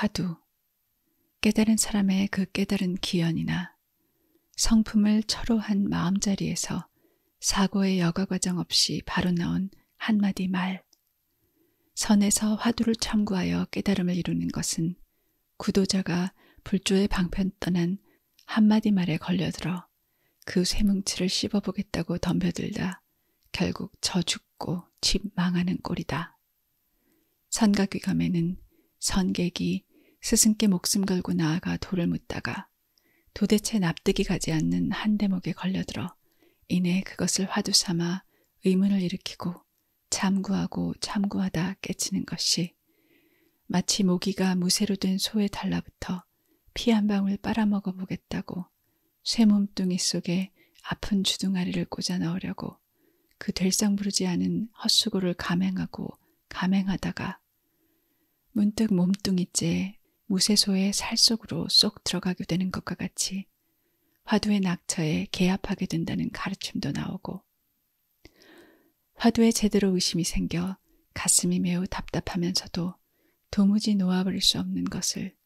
화두. 깨달은 사람의 그 깨달은 기연이나 성품을 철호한 마음자리에서 사고의 여과 과정 없이 바로 나온 한마디 말. 선에서 화두를 첨구하여 깨달음을 이루는 것은 구도자가 불조의 방편 떠난 한마디 말에 걸려들어 그 쇠뭉치를 씹어보겠다고 덤벼들다 결국 저 죽고 집 망하는 꼴이다. 선각위감에는 선객이 스승께 목숨 걸고 나아가 돌을 묻다가 도대체 납득이 가지 않는 한 대목에 걸려들어 이내 그것을 화두 삼아 의문을 일으키고 참구하고 참구하다 깨치는 것이 마치 모기가 무쇠로 된 소에 달라붙어 피 한 방울 빨아먹어 보겠다고 쇠몸뚱이 속에 아픈 주둥아리를 꽂아 넣으려고 그 될상부르지 않은 헛수고를 감행하고 감행하다가 문득 몸뚱이째 무쇠소의 살 속으로 쏙 들어가게 되는 것과 같이 화두의 낙처에 개합하게 된다는 가르침도 나오고, 화두에 제대로 의심이 생겨 가슴이 매우 답답하면서도 도무지 놓아버릴 수 없는 것을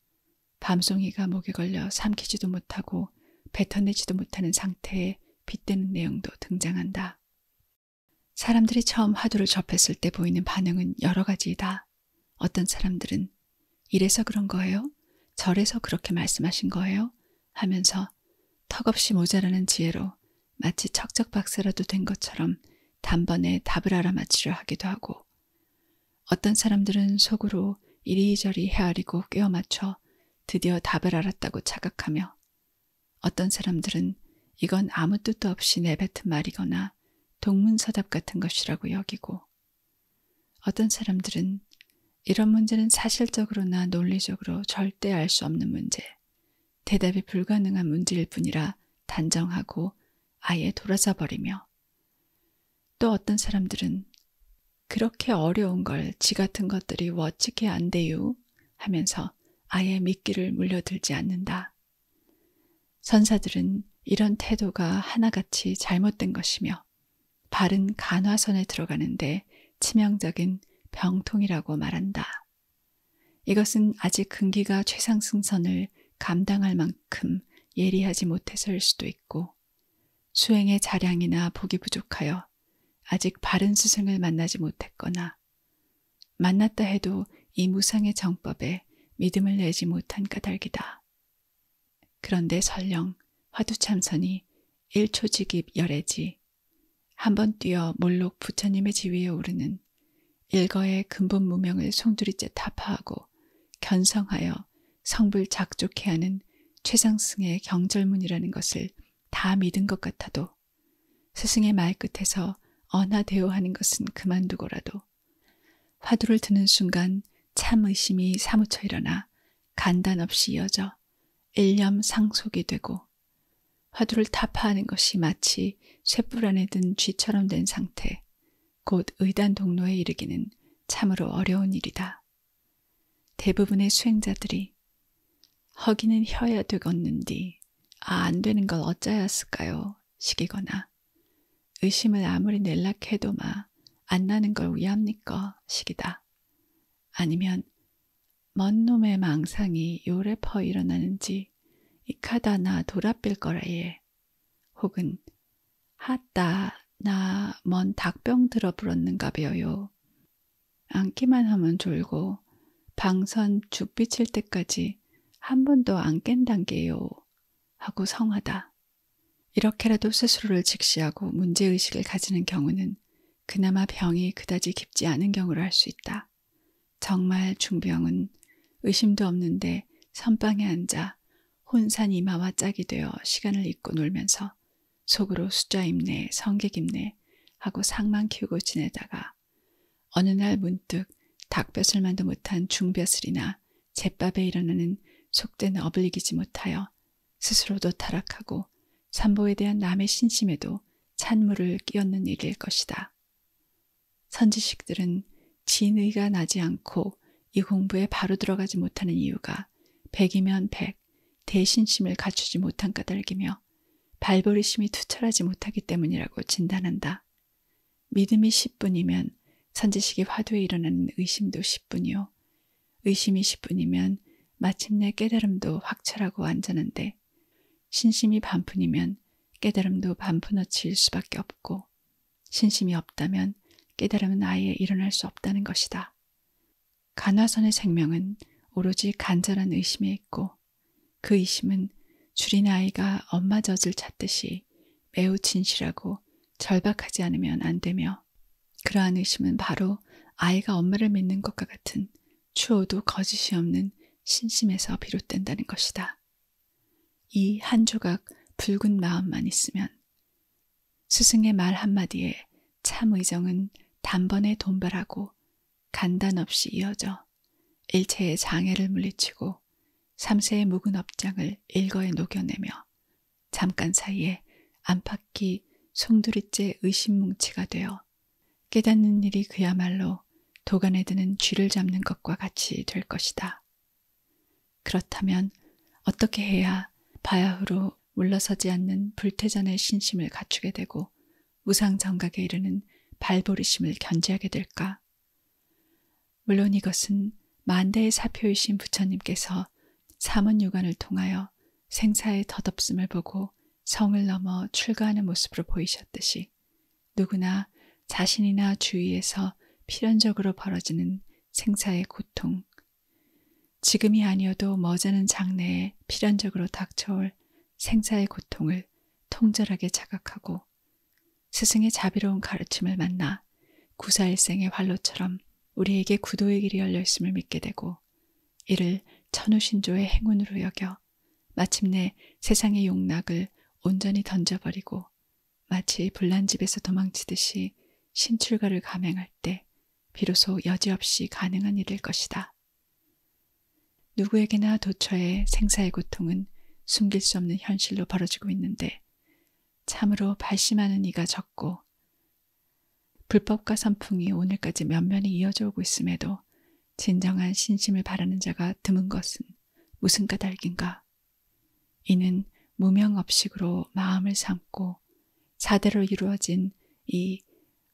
밤송이가 목에 걸려 삼키지도 못하고 뱉어내지도 못하는 상태에 빗대는 내용도 등장한다. 사람들이 처음 화두를 접했을 때 보이는 반응은 여러 가지이다. 어떤 사람들은 이래서 그런 거예요? 저래서 그렇게 말씀하신 거예요? 하면서 턱없이 모자라는 지혜로 마치 척척박사라도 된 것처럼 단번에 답을 알아맞히려 하기도 하고, 어떤 사람들은 속으로 이리저리 헤아리고 꿰어 맞춰 드디어 답을 알았다고 착각하며, 어떤 사람들은 이건 아무 뜻도 없이 내뱉은 말이거나 동문서답 같은 것이라고 여기고, 어떤 사람들은 이런 문제는 사실적으로나 논리적으로 절대 알 수 없는 문제, 대답이 불가능한 문제일 뿐이라 단정하고 아예 돌아서 버리며, 또 어떤 사람들은 그렇게 어려운 걸 지 같은 것들이 어찌게 안 돼요? 하면서 아예 믿기를 물려들지 않는다. 선사들은 이런 태도가 하나같이 잘못된 것이며 바른 간화선에 들어가는데 치명적인 병통이라고 말한다. 이것은 아직 근기가 최상승선을 감당할 만큼 예리하지 못해서일 수도 있고, 수행의 자량이나 복이 부족하여 아직 바른 스승을 만나지 못했거나, 만났다 해도 이 무상의 정법에 믿음을 내지 못한 까닭이다. 그런데 설령 화두참선이 1초직입 열애지, 한번 뛰어 몰록 부처님의 지위에 오르는 일거의 근본 무명을 송두리째 타파하고 견성하여 성불 작족해 하는 최상승의 경절문이라는 것을 다 믿은 것 같아도, 스승의 말끝에서 언하대오하는 것은 그만두고라도 화두를 드는 순간 참 의심이 사무쳐 일어나 간단 없이 이어져 일념 상속이 되고, 화두를 타파하는 것이 마치 쇳불 안에 든 쥐처럼 된 상태, 곧 의단 동로에 이르기는 참으로 어려운 일이다. 대부분의 수행자들이 허기는 혀야 되겠는디 안 되는 걸 어쩌였을까요? 식이거나, 의심을 아무리 낼락 해도 안 나는 걸 위합니까? 식이다. 아니면 먼 놈의 망상이 요래 퍼 일어나는지 이카다 나 돌아빌 거라예. 혹은 하따 나 먼 닭병 들어 불었는가 배요. 앉기만 하면 졸고 방선 죽 비칠 때까지 한 번도 안 깬단게요. 하고 성하다. 이렇게라도 스스로를 직시하고 문제의식을 가지는 경우는 그나마 병이 그다지 깊지 않은 경우로 할 수 있다. 정말 중병은 의심도 없는데 선방에 앉아 혼산 이마와 짝이 되어 시간을 잊고 놀면서 속으로 숫자 입네, 성객 입네 하고 상만 키우고 지내다가 어느 날 문득 닭벼슬만도 못한 중벼슬이나 잿밥에 일어나는 속된 업을 이기지 못하여 스스로도 타락하고 삼보에 대한 남의 신심에도 찬물을 끼얹는 일일 것이다. 선지식들은 진의가 나지 않고 이 공부에 바로 들어가지 못하는 이유가 100이면 100, 대신심을 갖추지 못한 까닭이며 발버리심이 투철하지 못하기 때문이라고 진단한다. 믿음이 10분이면 선지식이 화두에 일어나는 의심도 10분이요. 의심이 10분이면 마침내 깨달음도 확철하고 완전한데 신심이 반푼이면 깨달음도 반푼어치일 수밖에 없고 신심이 없다면 깨달음은 아예 일어날 수 없다는 것이다. 간화선의 생명은 오로지 간절한 의심에 있고 그 의심은 줄인 아이가 엄마 젖을 찾듯이 매우 진실하고 절박하지 않으면 안 되며 그러한 의심은 바로 아이가 엄마를 믿는 것과 같은 추호도 거짓이 없는 신심에서 비롯된다는 것이다. 이 한 조각 붉은 마음만 있으면 스승의 말 한마디에 참 의정은 단번에 돈발하고 간단 없이 이어져 일체의 장애를 물리치고 3세의 묵은 업장을 일거에 녹여내며 잠깐 사이에 안팎이 송두리째 의심뭉치가 되어 깨닫는 일이 그야말로 도간에 드는 쥐를 잡는 것과 같이 될 것이다. 그렇다면 어떻게 해야 바야흐로 물러서지 않는 불태전의 신심을 갖추게 되고 무상정각에 이르는 발보리심을 견지하게 될까? 물론 이것은 만대의 사표이신 부처님께서 사문유관을 통하여 생사의 덧없음을 보고 성을 넘어 출가하는 모습으로 보이셨듯이 누구나 자신이나 주위에서 필연적으로 벌어지는 생사의 고통, 지금이 아니어도 머지않은 장래에 필연적으로 닥쳐올 생사의 고통을 통절하게 자각하고 스승의 자비로운 가르침을 만나 구사일생의 활로처럼 우리에게 구도의 길이 열려있음을 믿게 되고 이를 천우신조의 행운으로 여겨 마침내 세상의 용락을 온전히 던져버리고 마치 불난집에서 도망치듯이 신출가를 감행할 때 비로소 여지없이 가능한 일일 것이다. 누구에게나 도처에 생사의 고통은 숨길 수 없는 현실로 벌어지고 있는데 참으로 발심하는 이가 적고 불법과 선풍이 오늘까지 면면히 이어져 오고 있음에도 진정한 신심을 바라는 자가 드문 것은 무슨 까닭인가? 이는 무명업식으로 마음을 삼고 사대로 이루어진 이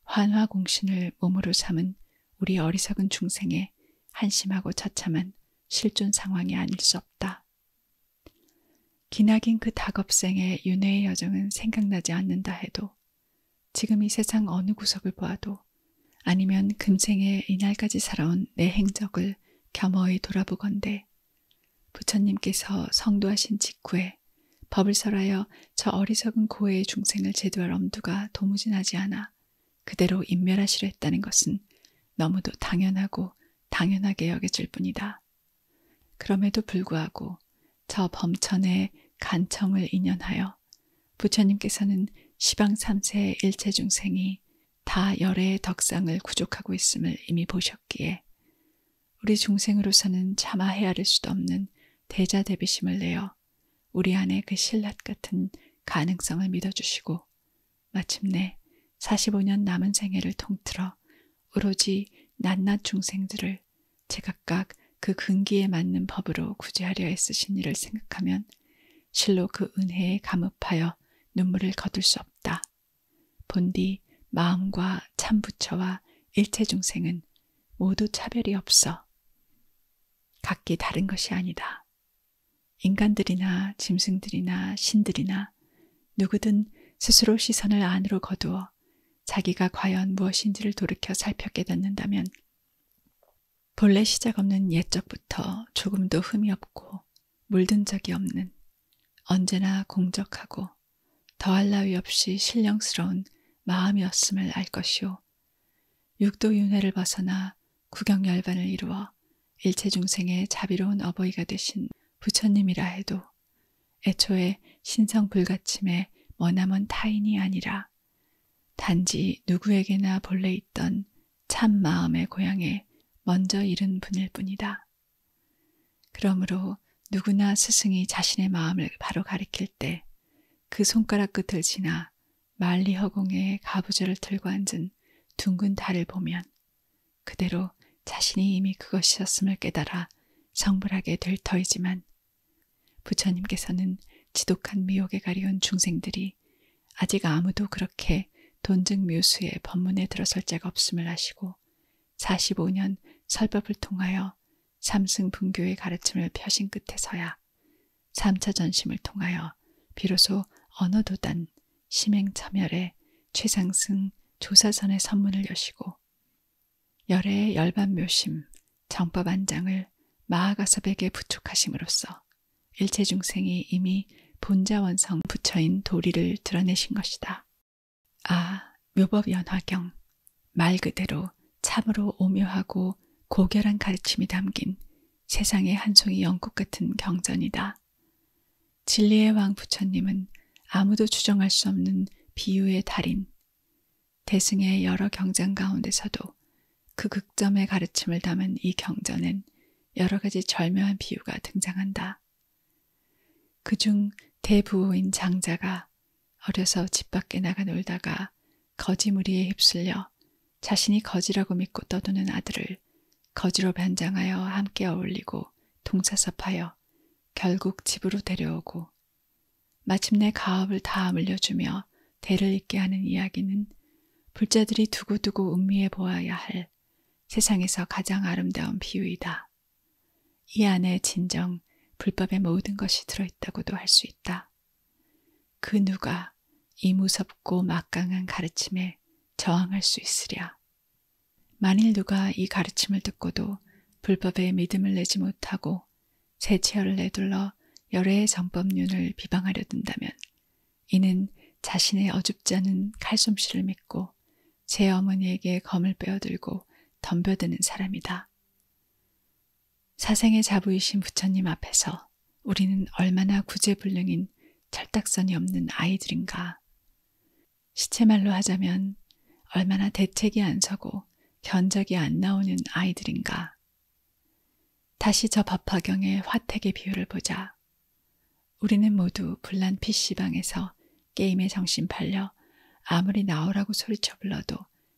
환화공신을 몸으로 삼은 우리 어리석은 중생의 한심하고 처참한 실존 상황이 아닐 수 없다. 기나긴 그 닭업생의 윤회의 여정은 생각나지 않는다 해도 지금 이 세상 어느 구석을 보아도 아니면 금생에 이날까지 살아온 내 행적을 겸허히 돌아보건대 부처님께서 성도하신 직후에 법을 설하여 저 어리석은 고해의 중생을 제도할 엄두가 도무지 나지 않아 그대로 인멸하시려 했다는 것은 너무도 당연하고 당연하게 여겨질 뿐이다. 그럼에도 불구하고 저 범천의 간청을 인연하여 부처님께서는 시방 3세의 일체 중생이 다 열애의 덕상을 구족하고 있음을 이미 보셨기에 우리 중생으로서는 차마 헤아릴 수도 없는 대자대비심을 내어 우리 안에 그 신랏 같은 가능성을 믿어주시고 마침내 45년 남은 생애를 통틀어 오로지 낱낱 중생들을 제각각 그 근기에 맞는 법으로 구제하려 애쓰신 일을 생각하면 실로 그 은혜에 감흡하여 눈물을 거둘 수 없다. 본디 마음과 참부처와 일체 중생은 모두 차별이 없어 각기 다른 것이 아니다. 인간들이나 짐승들이나 신들이나 누구든 스스로 시선을 안으로 거두어 자기가 과연 무엇인지를 돌이켜 살펴 깨닫는다면 본래 시작 없는 옛적부터 조금도 흠이 없고 물든 적이 없는 언제나 공적하고 더할 나위 없이 신령스러운 마음이었음을 알 것이요. 육도윤회를 벗어나 구경열반을 이루어 일체 중생의 자비로운 어버이가 되신 부처님이라 해도 애초에 신성불가침의 머나먼 타인이 아니라 단지 누구에게나 본래 있던 참 마음의 고향에 먼저 이른 분일 뿐이다. 그러므로 누구나 스승이 자신의 마음을 바로 가리킬 때 그 손가락 끝을 지나 만리허공에 가부좌를 들고 앉은 둥근 달을 보면 그대로 자신이 이미 그것이었음을 깨달아 성불하게 될 터이지만 부처님께서는 지독한 미혹에 가리운 중생들이 아직 아무도 그렇게 돈증묘수의 법문에 들어설 자가 없음을 아시고 45년 설법을 통하여 삼승 분교의 가르침을 펴신 끝에서야 3차 전심을 통하여 비로소 언어도단 심행첨열의 최상승 조사선의 선문을 여시고 열애의 열반묘심 정법안장을 마하가섭에게 부축하심으로써 일체중생이 이미 본자원성 부처인 도리를 드러내신 것이다. 아, 묘법연화경, 말 그대로 참으로 오묘하고 고결한 가르침이 담긴 세상의 한 송이 연꽃 같은 경전이다. 진리의 왕 부처님은 아무도 추정할 수 없는 비유의 달인, 대승의 여러 경전 가운데서도 그 극점의 가르침을 담은 이 경전엔 여러 가지 절묘한 비유가 등장한다. 그중 대부호인 장자가 어려서 집 밖에 나가 놀다가 거지무리에 휩쓸려 자신이 거지라고 믿고 떠도는 아들을 거지로 변장하여 함께 어울리고 동사섭하여 결국 집으로 데려오고 마침내 가업을 다 물려주며 대를 잇게 하는 이야기는 불자들이 두고두고 음미해 보아야 할 세상에서 가장 아름다운 비유이다. 이 안에 진정 불법의 모든 것이 들어있다고도 할 수 있다. 그 누가 이 무섭고 막강한 가르침에 저항할 수 있으랴. 만일 누가 이 가르침을 듣고도 불법에 믿음을 내지 못하고 세치혈을 내둘러 열애의 정법륜을 비방하려 든다면 이는 자신의 어줍지 않은 칼솜씨를 믿고 제 어머니에게 검을 빼어들고 덤벼드는 사람이다. 사생의 자부이신 부처님 앞에서 우리는 얼마나 구제불능인 철딱선이 없는 아이들인가. 시체말로 하자면 얼마나 대책이 안 서고 견적이 안 나오는 아이들인가. 다시 저 법화경의 화택의 비유를 보자. 우리는 모두 불난 PC방에서 게임에 정신 팔려 아무리 나오라고 소리쳐 불러도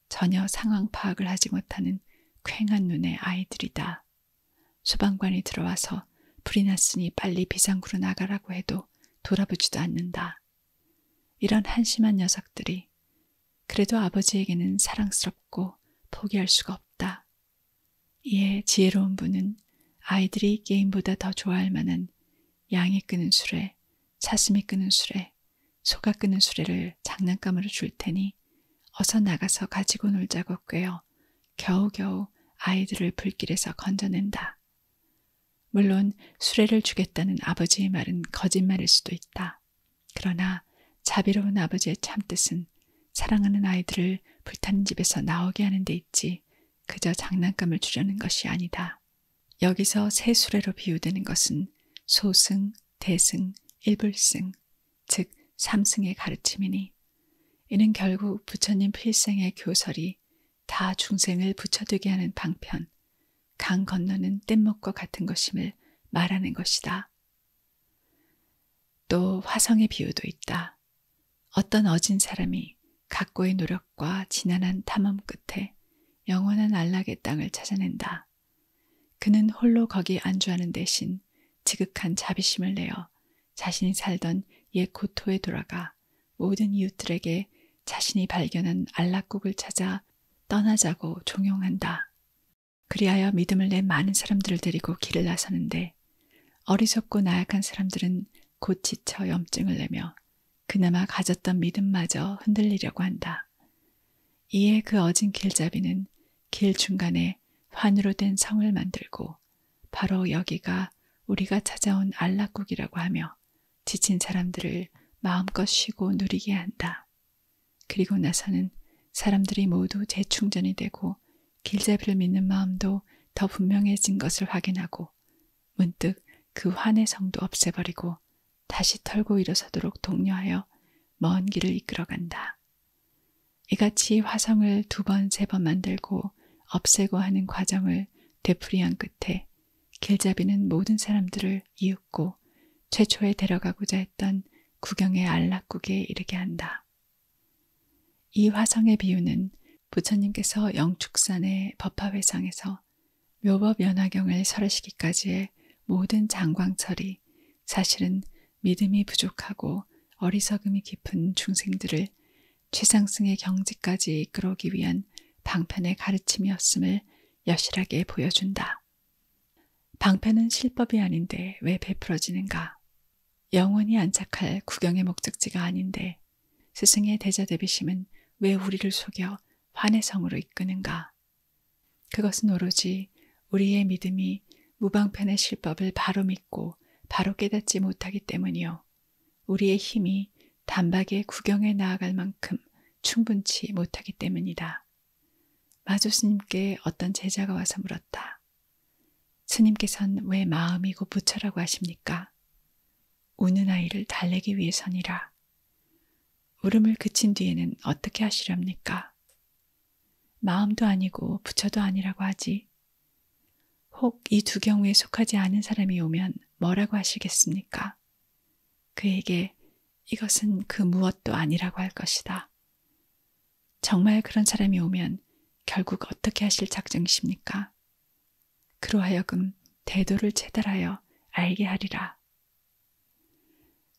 전혀 상황 파악을 하지 못하는 퀭한 눈의 아이들이다. 소방관이 들어와서 불이 났으니 빨리 비상구로 나가라고 해도 돌아보지도 않는다. 이런 한심한 녀석들이 그래도 아버지에게는 사랑스럽고 포기할 수가 없다. 이에 지혜로운 분은 아이들이 게임보다 더 좋아할 만한 양이 끄는 수레, 사슴이 끄는 수레, 소가 끄는 수레를 장난감으로 줄 테니 어서 나가서 가지고 놀자고 꾀어 겨우겨우 아이들을 불길에서 건져낸다. 물론 수레를 주겠다는 아버지의 말은 거짓말일 수도 있다. 그러나 자비로운 아버지의 참뜻은 사랑하는 아이들을 불타는 집에서 나오게 하는 데 있지 그저 장난감을 주려는 것이 아니다. 여기서 새 수레로 비유되는 것은 소승, 대승, 일불승, 즉 삼승의 가르침이니 이는 결국 부처님 필생의 교설이 다 중생을 부처되게 하는 방편, 강 건너는 뗏목과 같은 것임을 말하는 것이다. 또 화성의 비유도 있다. 어떤 어진 사람이 각고의 노력과 지난한 탐험 끝에 영원한 안락의 땅을 찾아낸다. 그는 홀로 거기 안주하는 대신 지극한 자비심을 내어 자신이 살던 옛 고토에 돌아가 모든 이웃들에게 자신이 발견한 안락국을 찾아 떠나자고 종용한다. 그리하여 믿음을 낸 많은 사람들을 데리고 길을 나서는데 어리석고 나약한 사람들은 곧 지쳐 염증을 내며 그나마 가졌던 믿음마저 흔들리려고 한다. 이에 그 어진 길잡이는 길 중간에 환으로 된 성을 만들고 바로 여기가 우리가 찾아온 안락국이라고 하며 지친 사람들을 마음껏 쉬고 누리게 한다. 그리고 나서는 사람들이 모두 재충전이 되고 길잡이를 믿는 마음도 더 분명해진 것을 확인하고 문득 그 환의 성도 없애버리고 다시 털고 일어서도록 독려하여 먼 길을 이끌어간다. 이같이 화성을 2번, 3번 만들고 없애고 하는 과정을 되풀이한 끝에 길잡이는 모든 사람들을 이윽고 최초에 데려가고자 했던 구경의 안락국에 이르게 한다. 이 화성의 비유는 부처님께서 영축산의 법화회상에서 묘법연화경을 설하시기까지의 모든 장광철이 사실은 믿음이 부족하고 어리석음이 깊은 중생들을 최상승의 경지까지 이끌어오기 위한 방편의 가르침이었음을 여실하게 보여준다. 방편은 실법이 아닌데 왜 베풀어지는가? 영원히 안착할 구경의 목적지가 아닌데 스승의 대자대비심은 왜 우리를 속여 환해성으로 이끄는가? 그것은 오로지 우리의 믿음이 무방편의 실법을 바로 믿고 바로 깨닫지 못하기 때문이요. 우리의 힘이 단박에 구경에 나아갈 만큼 충분치 못하기 때문이다. 마조 스님께 어떤 제자가 와서 물었다. 스님께서는 왜 마음이고 부처라고 하십니까? 우는 아이를 달래기 위해서니라. 울음을 그친 뒤에는 어떻게 하시렵니까? 마음도 아니고 부처도 아니라고 하지. 혹 이 두 경우에 속하지 않은 사람이 오면 뭐라고 하시겠습니까? 그에게 이것은 그 무엇도 아니라고 할 것이다. 정말 그런 사람이 오면 결국 어떻게 하실 작정이십니까? 그로하여금 대도를 체달하여 알게 하리라.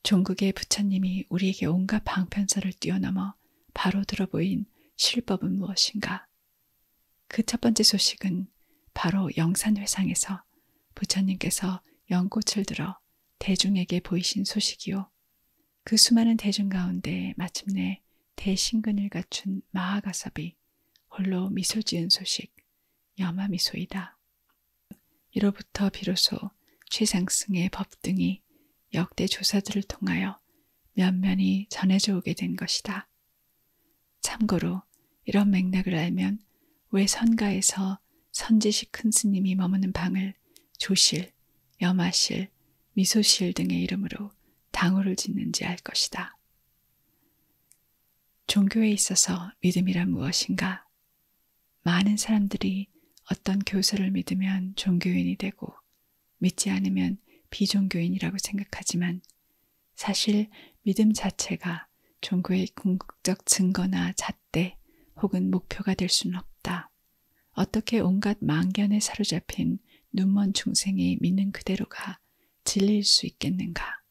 종국의 부처님이 우리에게 온갖 방편설을 뛰어넘어 바로 들어보인 실법은 무엇인가? 그 첫 번째 소식은 바로 영산회상에서 부처님께서 연꽃을 들어 대중에게 보이신 소식이요. 그 수많은 대중 가운데 마침내 대신근을 갖춘 마하가섭이 홀로 미소 지은 소식, 여마미소이다. 이로부터 비로소 최상승의 법 등이 역대 조사들을 통하여 면면이 전해져 오게 된 것이다. 참고로 이런 맥락을 알면 왜 선가에서 선지식 큰 스님이 머무는 방을 조실, 여마실, 미소실 등의 이름으로 당호를 짓는지 알 것이다. 종교에 있어서 믿음이란 무엇인가? 많은 사람들이 어떤 교설을 믿으면 종교인이 되고 믿지 않으면 비종교인이라고 생각하지만 사실 믿음 자체가 종교의 궁극적 증거나 잣대 혹은 목표가 될 수는 없다. 어떻게 온갖 망견에 사로잡힌 눈먼 중생이 믿는 그대로가 진리일 수 있겠는가?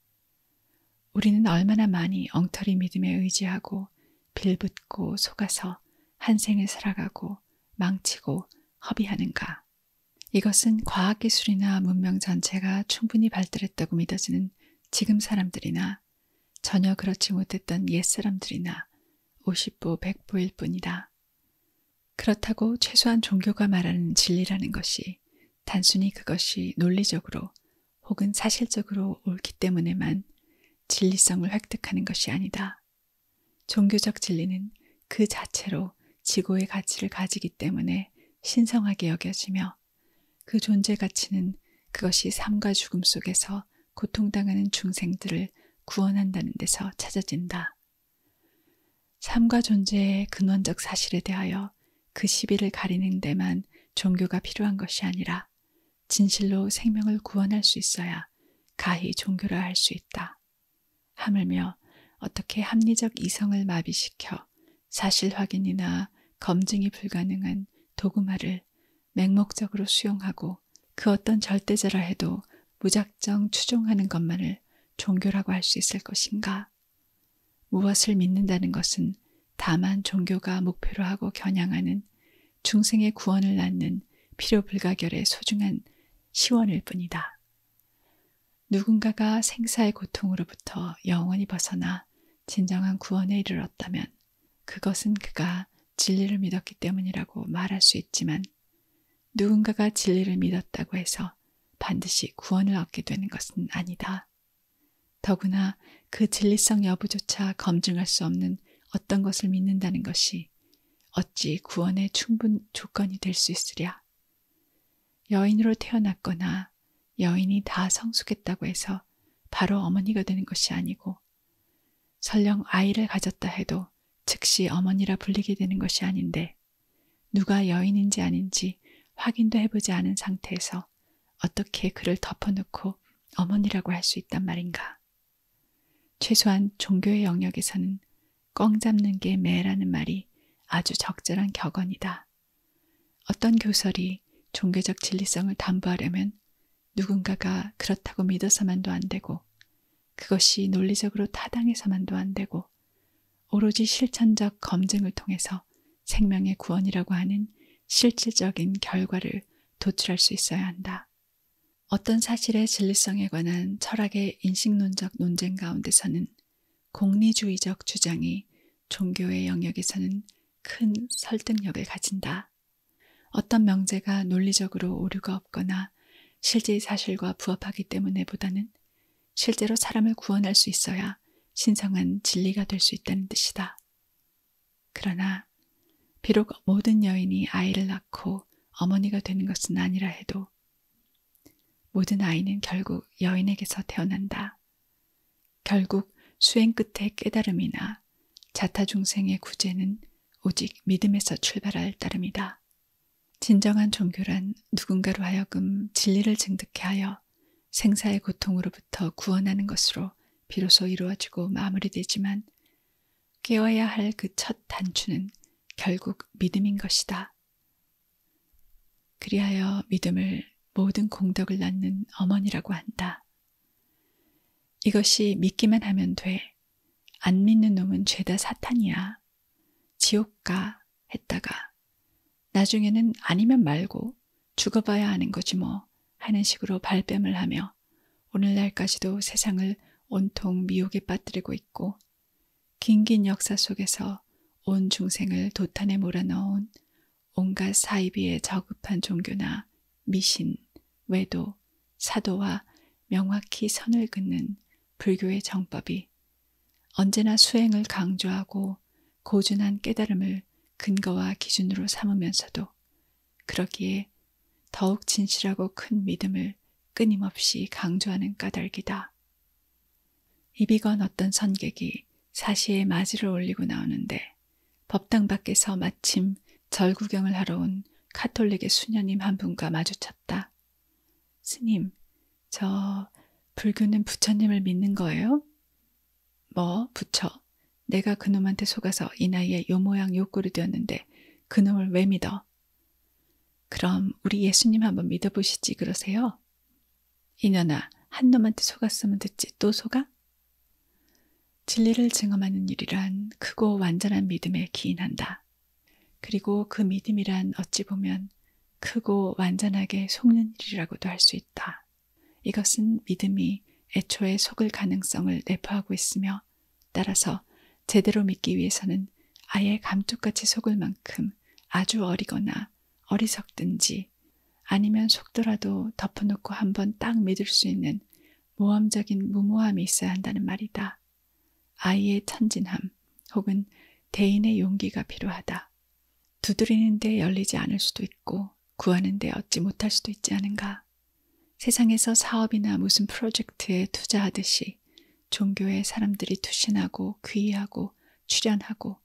우리는 얼마나 많이 엉터리 믿음에 의지하고 빌붙고 속아서 한 생을 살아가고 망치고 허비하는가? 이것은 과학기술이나 문명 전체가 충분히 발달했다고 믿어지는 지금 사람들이나 전혀 그렇지 못했던 옛사람들이나 50보 100보일 뿐이다. 그렇다고 최소한 종교가 말하는 진리라는 것이 단순히 그것이 논리적으로 혹은 사실적으로 옳기 때문에만 진리성을 획득하는 것이 아니다. 종교적 진리는 그 자체로 지고의 가치를 가지기 때문에 신성하게 여겨지며 그 존재 가치는 그것이 삶과 죽음 속에서 고통당하는 중생들을 구원한다는 데서 찾아진다. 삶과 존재의 근원적 사실에 대하여 그 시비를 가리는 데만 종교가 필요한 것이 아니라 진실로 생명을 구원할 수 있어야 가히 종교라 할 수 있다. 하물며 어떻게 합리적 이성을 마비시켜 사실 확인이나 검증이 불가능한 도구마를 맹목적으로 수용하고 그 어떤 절대자라 해도 무작정 추종하는 것만을 종교라고 할 수 있을 것인가? 무엇을 믿는다는 것은 다만 종교가 목표로 하고 겨냥하는 중생의 구원을 낳는 필요불가결의 소중한 시원일 뿐이다. 누군가가 생사의 고통으로부터 영원히 벗어나 진정한 구원에 이르렀다면 그것은 그가 진리를 믿었기 때문이라고 말할 수 있지만 누군가가 진리를 믿었다고 해서 반드시 구원을 얻게 되는 것은 아니다. 더구나 그 진리성 여부조차 검증할 수 없는 어떤 것을 믿는다는 것이 어찌 구원의 충분 조건이 될 수 있으랴. 여인으로 태어났거나 여인이 다 성숙했다고 해서 바로 어머니가 되는 것이 아니고 설령 아이를 가졌다 해도 즉시 어머니라 불리게 되는 것이 아닌데 누가 여인인지 아닌지 확인도 해보지 않은 상태에서 어떻게 그를 덮어놓고 어머니라고 할 수 있단 말인가. 최소한 종교의 영역에서는 꽝 잡는 게 매라는 말이 아주 적절한 격언이다. 어떤 교설이 종교적 진리성을 담보하려면 누군가가 그렇다고 믿어서만도 안 되고 그것이 논리적으로 타당해서만도 안 되고 오로지 실천적 검증을 통해서 생명의 구원이라고 하는 실질적인 결과를 도출할 수 있어야 한다. 어떤 사실의 진리성에 관한 철학의 인식론적 논쟁 가운데서는 공리주의적 주장이 종교의 영역에서는 큰 설득력을 가진다. 어떤 명제가 논리적으로 오류가 없거나 실제의 사실과 부합하기 때문에 보다는 실제로 사람을 구원할 수 있어야 신성한 진리가 될 수 있다는 뜻이다. 그러나 비록 모든 여인이 아이를 낳고 어머니가 되는 것은 아니라 해도 모든 아이는 결국 여인에게서 태어난다. 결국 수행 끝의 깨달음이나 자타중생의 구제는 오직 믿음에서 출발할 따름이다. 진정한 종교란 누군가로 하여금 진리를 증득케 하여 생사의 고통으로부터 구원하는 것으로 비로소 이루어지고 마무리되지만 깨어야 할 그 첫 단추는 결국 믿음인 것이다. 그리하여 믿음을 모든 공덕을 낳는 어머니라고 한다. 이것이 믿기만 하면 돼. 안 믿는 놈은 죄다 사탄이야. 지옥 가 했다가 나중에는 아니면 말고 죽어봐야 하는 거지 뭐 하는 식으로 발뺌을 하며 오늘날까지도 세상을 온통 미혹에 빠뜨리고 있고 긴긴 역사 속에서 온 중생을 도탄에 몰아넣은 온갖 사이비의 저급한 종교나 미신, 외도, 사도와 명확히 선을 긋는 불교의 정법이 언제나 수행을 강조하고 고준한 깨달음을 근거와 기준으로 삼으면서도 그러기에 더욱 진실하고 큰 믿음을 끊임없이 강조하는 까닭이다. 이비건 어떤 선객이 사시에 맞이를 올리고 나오는데 법당 밖에서 마침 절 구경을 하러 온 카톨릭의 수녀님 한 분과 마주쳤다. 스님, 저 불교는 부처님을 믿는 거예요? 뭐 부처? 내가 그놈한테 속아서 이 나이에 요 모양 요 꼴이 되었는데 그놈을 왜 믿어? 그럼 우리 예수님 한번 믿어보시지 그러세요? 이년아, 한 놈한테 속았으면 됐지 또 속아? 진리를 증험하는 일이란 크고 완전한 믿음에 기인한다. 그리고 그 믿음이란 어찌 보면 크고 완전하게 속는 일이라고도 할 수 있다. 이것은 믿음이 애초에 속을 가능성을 내포하고 있으며 따라서 제대로 믿기 위해서는 아예 감쪽같이 속을 만큼 아주 어리거나 어리석든지 아니면 속더라도 덮어놓고 한번 딱 믿을 수 있는 모험적인 무모함이 있어야 한다는 말이다. 아이의 천진함 혹은 대인의 용기가 필요하다. 두드리는데 열리지 않을 수도 있고 구하는데 얻지 못할 수도 있지 않은가. 세상에서 사업이나 무슨 프로젝트에 투자하듯이 종교에 사람들이 투신하고 귀의하고 출연하고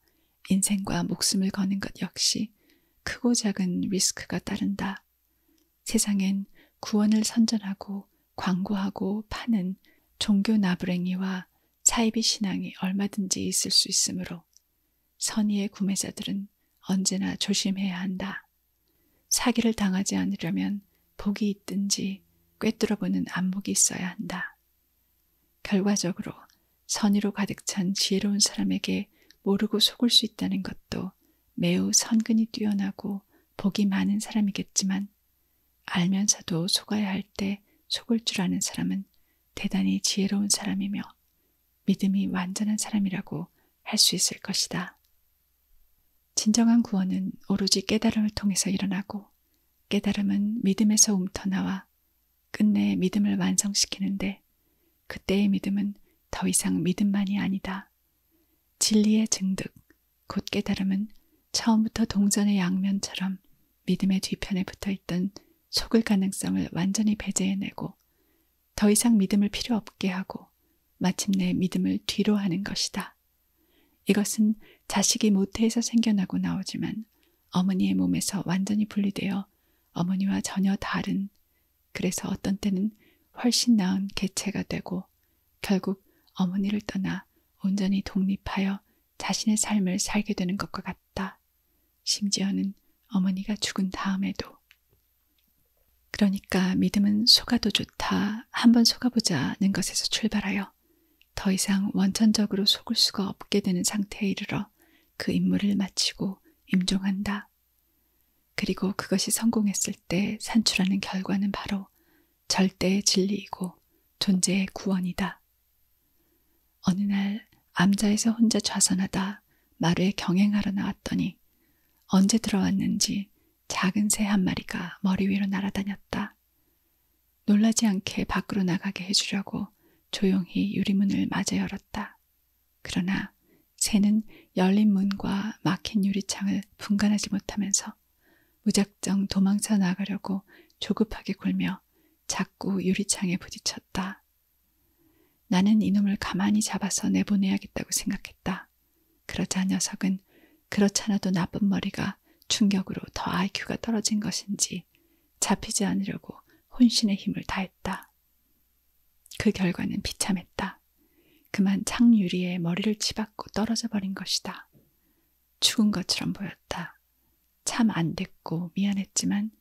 인생과 목숨을 거는 것 역시 크고 작은 리스크가 따른다. 세상엔 구원을 선전하고 광고하고 파는 종교 나부랭이와 사이비 신앙이 얼마든지 있을 수 있으므로 선의의 구매자들은 언제나 조심해야 한다. 사기를 당하지 않으려면 복이 있든지 꿰뚫어보는 안목이 있어야 한다. 결과적으로 선의로 가득 찬 지혜로운 사람에게 모르고 속을 수 있다는 것도 매우 선근이 뛰어나고 복이 많은 사람이겠지만 알면서도 속아야 할 때 속을 줄 아는 사람은 대단히 지혜로운 사람이며 믿음이 완전한 사람이라고 할 수 있을 것이다. 진정한 구원은 오로지 깨달음을 통해서 일어나고 깨달음은 믿음에서 움터나와 끝내 믿음을 완성시키는데 그때의 믿음은 더 이상 믿음만이 아니다. 진리의 증득, 곧 깨달음은 처음부터 동전의 양면처럼 믿음의 뒤편에 붙어있던 속을 가능성을 완전히 배제해내고 더 이상 믿음을 필요 없게 하고 마침내 믿음을 뒤로 하는 것이다. 이것은 자식이 모태에서 생겨나고 나오지만 어머니의 몸에서 완전히 분리되어 어머니와 전혀 다른, 그래서 어떤 때는 훨씬 나은 개체가 되고 결국 어머니를 떠나 온전히 독립하여 자신의 삶을 살게 되는 것과 같다. 심지어는 어머니가 죽은 다음에도. 그러니까 믿음은 속아도 좋다, 한번 속아보자는 것에서 출발하여 더 이상 원천적으로 속을 수가 없게 되는 상태에 이르러 그 임무를 마치고 임종한다. 그리고 그것이 성공했을 때 산출하는 결과는 바로 절대의 진리이고 존재의 구원이다. 어느 날 암자에서 혼자 좌선하다 마루에 경행하러 나왔더니 언제 들어왔는지 작은 새 한 마리가 머리 위로 날아다녔다. 놀라지 않게 밖으로 나가게 해주려고 조용히 유리문을 마저 열었다. 그러나 새는 열린 문과 막힌 유리창을 분간하지 못하면서 무작정 도망쳐 나가려고 조급하게 굴며 자꾸 유리창에 부딪혔다. 나는 이놈을 가만히 잡아서 내보내야겠다고 생각했다. 그러자 녀석은 그렇잖아도 나쁜 머리가 충격으로 더 IQ가 떨어진 것인지 잡히지 않으려고 혼신의 힘을 다했다. 그 결과는 비참했다. 그만 창유리에 머리를 치받고 떨어져 버린 것이다. 죽은 것처럼 보였다. 참 안 됐고 미안했지만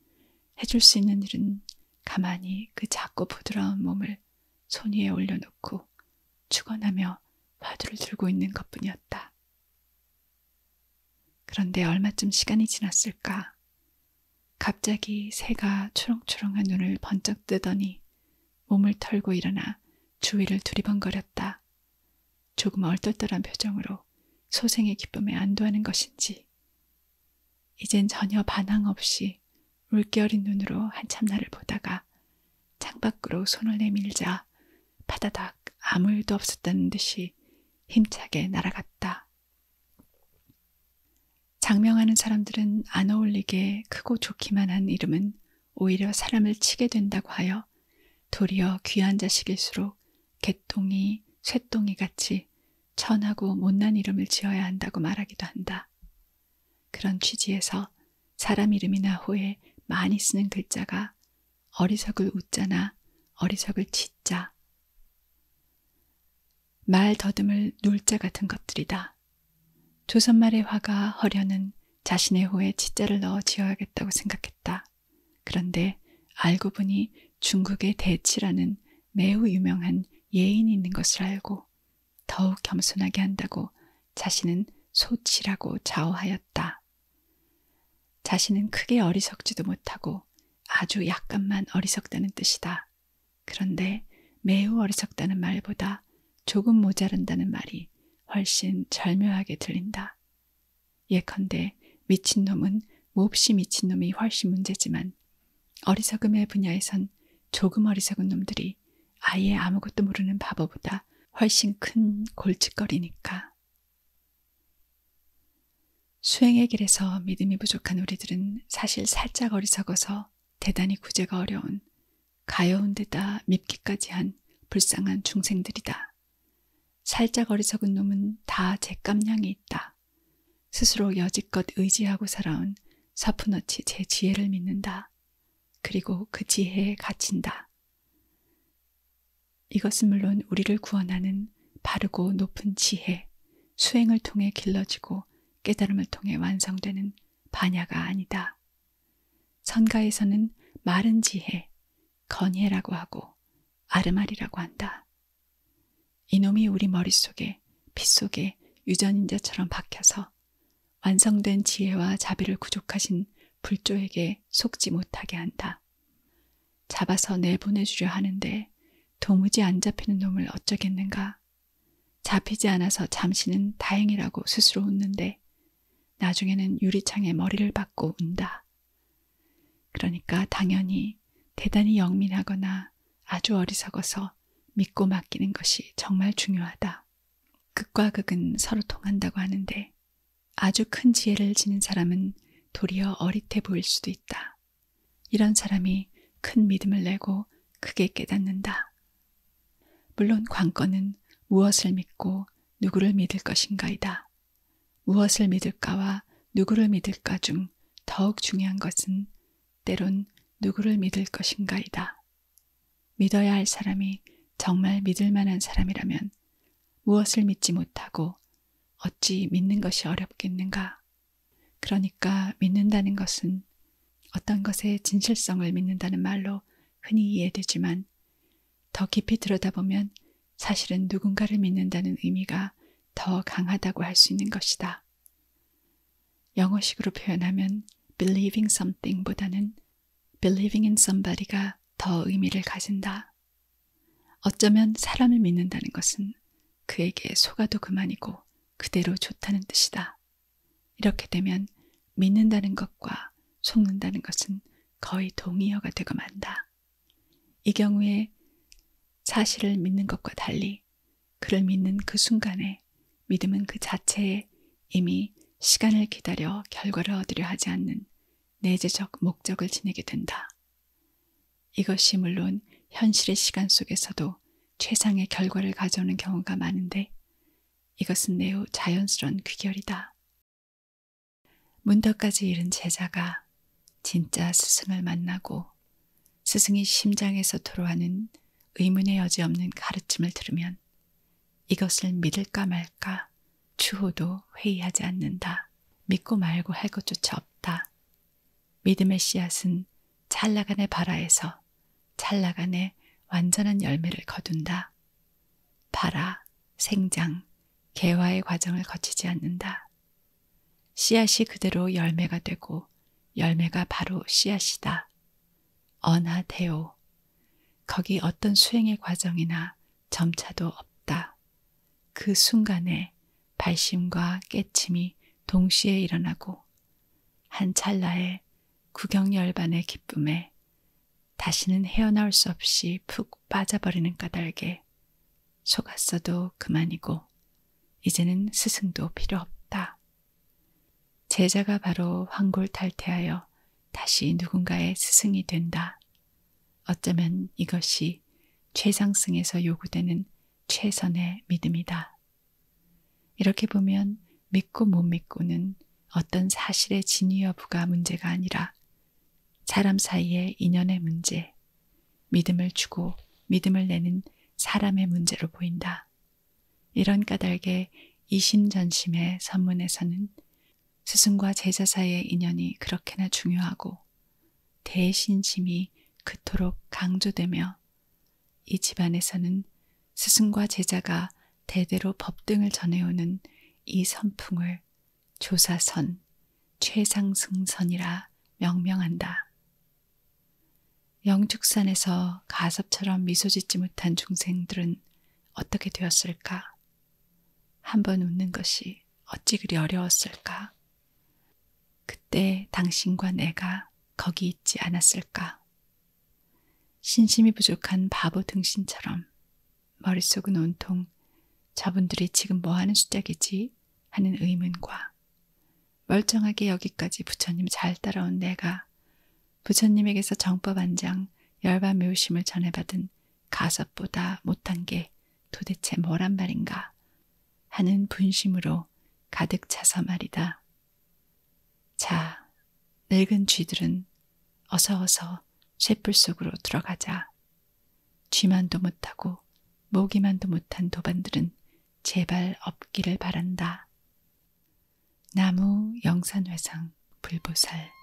해줄 수 있는 일은 가만히 그 작고 부드러운 몸을 손 위에 올려놓고 축원하며 화두를 들고 있는 것뿐이었다. 그런데 얼마쯤 시간이 지났을까? 갑자기 새가 초롱초롱한 눈을 번쩍 뜨더니 몸을 털고 일어나 주위를 두리번거렸다. 조금 얼떨떨한 표정으로 소생의 기쁨에 안도하는 것인지 이젠 전혀 반항 없이 물결인 눈으로 한참 나를 보다가 창밖으로 손을 내밀자 파다닥 아무 일도 없었다는 듯이 힘차게 날아갔다. 장명하는 사람들은 안 어울리게 크고 좋기만 한 이름은 오히려 사람을 치게 된다고 하여 도리어 귀한 자식일수록 개똥이, 쇠똥이 같이 천하고 못난 이름을 지어야 한다고 말하기도 한다. 그런 취지에서 사람 이름이나 호에 많이 쓰는 글자가 어리석을 우자나 어리석을 치자, 말 더듬을 눌자 같은 것들이다. 조선말의 화가 허려는 자신의 호에 치자를 넣어 지어야겠다고 생각했다. 그런데 알고 보니 중국의 대치라는 매우 유명한 예인이 있는 것을 알고 더욱 겸손하게 한다고 자신은 소치라고 자오하였다. 자신은 크게 어리석지도 못하고 아주 약간만 어리석다는 뜻이다. 그런데 매우 어리석다는 말보다 조금 모자란다는 말이 훨씬 절묘하게 들린다. 예컨대 미친놈은 몹시 미친놈이 훨씬 문제지만 어리석음의 분야에선 조금 어리석은 놈들이 아예 아무것도 모르는 바보보다 훨씬 큰 골칫거리니까. 수행의 길에서 믿음이 부족한 우리들은 사실 살짝 어리석어서 대단히 구제가 어려운 가여운 데다 밉기까지 한 불쌍한 중생들이다. 살짝 어리석은 놈은 다 죗감량이 있다. 스스로 여지껏 의지하고 살아온 서푼어치 제 지혜를 믿는다. 그리고 그 지혜에 갇힌다. 이것은 물론 우리를 구원하는 바르고 높은 지혜, 수행을 통해 길러지고 깨달음을 통해 완성되는 반야가 아니다. 선가에서는 마른 지혜, 건예라고 하고 아르마리라고 한다. 이놈이 우리 머릿속에 빗속에 유전인자처럼 박혀서 완성된 지혜와 자비를 구족하신 불조에게 속지 못하게 한다. 잡아서 내보내주려 하는데 도무지 안 잡히는 놈을 어쩌겠는가. 잡히지 않아서 잠시는 다행이라고 스스로 웃는데 나중에는 유리창에 머리를 박고 운다. 그러니까 당연히 대단히 영민하거나 아주 어리석어서 믿고 맡기는 것이 정말 중요하다. 극과 극은 서로 통한다고 하는데 아주 큰 지혜를 지닌 사람은 도리어 어릿해 보일 수도 있다. 이런 사람이 큰 믿음을 내고 크게 깨닫는다. 물론 관건은 무엇을 믿고 누구를 믿을 것인가이다. 무엇을 믿을까와 누구를 믿을까 중 더욱 중요한 것은 때론 누구를 믿을 것인가이다. 믿어야 할 사람이 정말 믿을 만한 사람이라면 무엇을 믿지 못하고 어찌 믿는 것이 어렵겠는가. 그러니까 믿는다는 것은 어떤 것의 진실성을 믿는다는 말로 흔히 이해되지만 더 깊이 들여다보면 사실은 누군가를 믿는다는 의미가 더 강하다고 할 수 있는 것이다. 영어식으로 표현하면 believing something보다는 believing in somebody가 더 의미를 가진다. 어쩌면 사람을 믿는다는 것은 그에게 속아도 그만이고 그대로 좋다는 뜻이다. 이렇게 되면 믿는다는 것과 속는다는 것은 거의 동의어가 되고 만다. 이 경우에 사실을 믿는 것과 달리 그를 믿는 그 순간에 믿음은 그 자체에 이미 시간을 기다려 결과를 얻으려 하지 않는 내재적 목적을 지니게 된다. 이것이 물론 현실의 시간 속에서도 최상의 결과를 가져오는 경우가 많은데 이것은 매우 자연스러운 귀결이다. 문턱까지 이른 제자가 진짜 스승을 만나고 스승이 심장에서 토로하는 의문의 여지 없는 가르침을 들으면 이것을 믿을까 말까 추호도 회의하지 않는다. 믿고 말고 할 것조차 없다. 믿음의 씨앗은 찰나간의 발아에서 찰나간의 완전한 열매를 거둔다. 발아, 생장, 개화의 과정을 거치지 않는다. 씨앗이 그대로 열매가 되고 열매가 바로 씨앗이다. 언하대오. 거기 어떤 수행의 과정이나 점차도 없다. 그 순간에 발심과 깨침이 동시에 일어나고 한 찰나의 구경열반의 기쁨에 다시는 헤어나올 수 없이 푹 빠져버리는 까닭에 속았어도 그만이고 이제는 스승도 필요 없다. 제자가 바로 환골탈태하여 다시 누군가의 스승이 된다. 어쩌면 이것이 최상승에서 요구되는 최선의 믿음이다. 이렇게 보면 믿고 못 믿고는 어떤 사실의 진위 여부가 문제가 아니라 사람 사이의 인연의 문제, 믿음을 주고 믿음을 내는 사람의 문제로 보인다. 이런 까닭에 이심전심의 선문에서는 스승과 제자 사이의 인연이 그렇게나 중요하고 대신심이 그토록 강조되며 이 집안에서는 스승과 제자가 대대로 법등을 전해오는 이 선풍을 조사선, 최상승선이라 명명한다. 영축산에서 가섭처럼 미소 짓지 못한 중생들은 어떻게 되었을까? 한번 웃는 것이 어찌 그리 어려웠을까? 그때 당신과 내가 거기 있지 않았을까? 신심이 부족한 바보 등신처럼 머릿속은 온통 저분들이 지금 뭐하는 수작이지? 하는 의문과 멀쩡하게 여기까지 부처님 잘 따라온 내가 부처님에게서 정법 안장 열반 묘심을 전해받은 가섭보다 못한 게 도대체 뭐란 말인가 하는 분심으로 가득 차서 말이다. 자, 늙은 쥐들은 어서 쇠뿔 속으로 들어가자. 쥐만도 못하고 모기만도 못한 도반들은 제발 없기를 바란다. 나무 영산회상 불보살